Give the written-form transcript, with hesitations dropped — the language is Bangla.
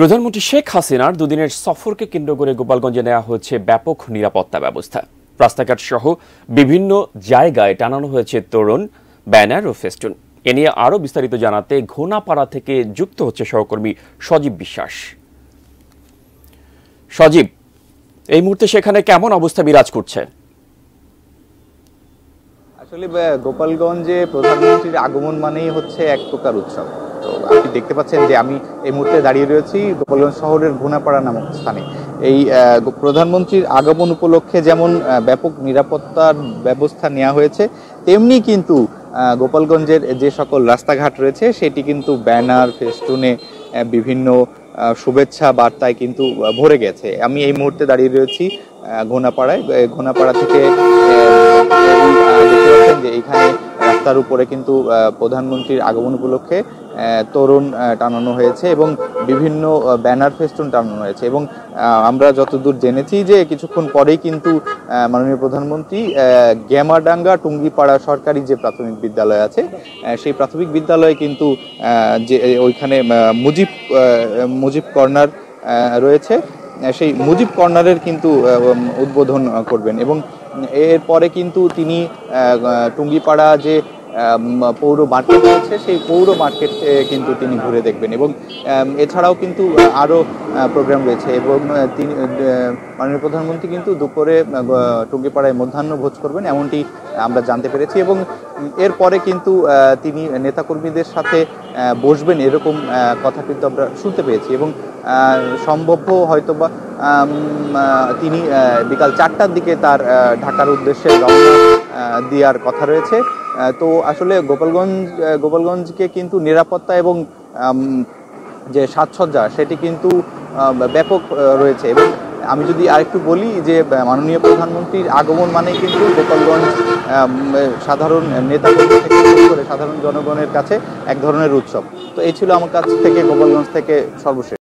প্রধানমন্ত্রী শেখ হাসিনার দুদিনের সফরকে কেন্দ্র করে গোপালগঞ্জে নেওয়া হয়েছে ব্যাপক নিরাপত্তা ব্যবস্থা। রাস্তাঘাট সহ বিভিন্ন জায়গায় টানানো হয়েছে তোরণ, ব্যানার ও ফেস্টুন। এ নিয়ে আরও বিস্তারিত জানাতে ঘোনাপাড়া থেকে যুক্ত হচ্ছে সহকর্মী সজীব বিশ্বাস। সজীব, এই মুহূর্তে সেখানে কেমন অবস্থা বিরাজ করছে? আসলে গোপালগঞ্জে প্রধানমন্ত্রীর আগমন মানেই হচ্ছে এক প্রকার উৎসব। তো আপনি দেখতে পাচ্ছেন যে আমি এই মুহূর্তে দাঁড়িয়ে রয়েছি গোপালগঞ্জ শহরের ঘোনাপাড়া নামক স্থানে। এই প্রধানমন্ত্রীর আগমন উপলক্ষে যেমন ব্যাপক নিরাপত্তার ব্যবস্থা নেওয়া হয়েছে, তেমনি কিন্তু গোপালগঞ্জের যে সকল রাস্তাঘাট রয়েছে সেটি কিন্তু ব্যানার, ফেস্টুনে বিভিন্ন শুভেচ্ছা বার্তায় কিন্তু ভরে গেছে। আমি এই মুহূর্তে দাঁড়িয়ে রয়েছি ঘোনাপাড়ায়। ঘোনাপাড়া থেকে দেখতে পাচ্ছেন যে এখানে রাস্তার উপরে কিন্তু প্রধানমন্ত্রীর আগমন উপলক্ষে তোরণ টানানো হয়েছে এবং বিভিন্ন ব্যানার ফেস্টুন টানানো হয়েছে এবং আমরা যতদূর জেনেছি যে কিছুক্ষণ পরেই কিন্তু মাননীয় প্রধানমন্ত্রী গ্যামাডাঙ্গা টুঙ্গিপাড়া সরকারি যে প্রাথমিক বিদ্যালয় আছে সেই প্রাথমিক বিদ্যালয়ে কিন্তু যে ওইখানে মুজিব কর্নার রয়েছে, সেই মুজিব কর্নারের কিন্তু উদ্বোধন করবেন এবং এরপরে কিন্তু তিনি টুঙ্গিপাড়া যে পৌর মার্কেট রয়েছে সেই পৌর মার্কেট কিন্তু তিনি ঘুরে দেখবেন এবং এছাড়াও কিন্তু আরও প্রোগ্রাম রয়েছে এবং তিনি মাননীয় প্রধানমন্ত্রী কিন্তু দুপুরে টুঙ্গিপাড়ায় মধ্যাহ্নভোজ করবেন এমনটি আমরা জানতে পেরেছি এবং এরপরে কিন্তু তিনি নেতাকর্মীদের সাথে বসবেন এরকম কথা কিন্তু আমরা শুনতে পেয়েছি এবং সম্ভব হয়তোবা তিনি বিকাল 4টার দিকে তার ঢাকার উদ্দেশ্যে রওনা দেওয়ার কথা রয়েছে। তো আসলে গোপালগঞ্জকে কিন্তু নিরাপত্তা এবং যে সাজসজ্জা সেটি কিন্তু ব্যাপক রয়েছে এবং আমি যদি আরেকটু বলি যে মাননীয় প্রধানমন্ত্রীর আগমন মানে কিন্তু গোপালগঞ্জ সাধারণ নেতাকর্মী থেকে শুরু করে সাধারণ জনগণের কাছে এক ধরনের উৎসব। তো এই ছিল আমার কাছ থেকে গোপালগঞ্জ থেকে সর্বশেষ।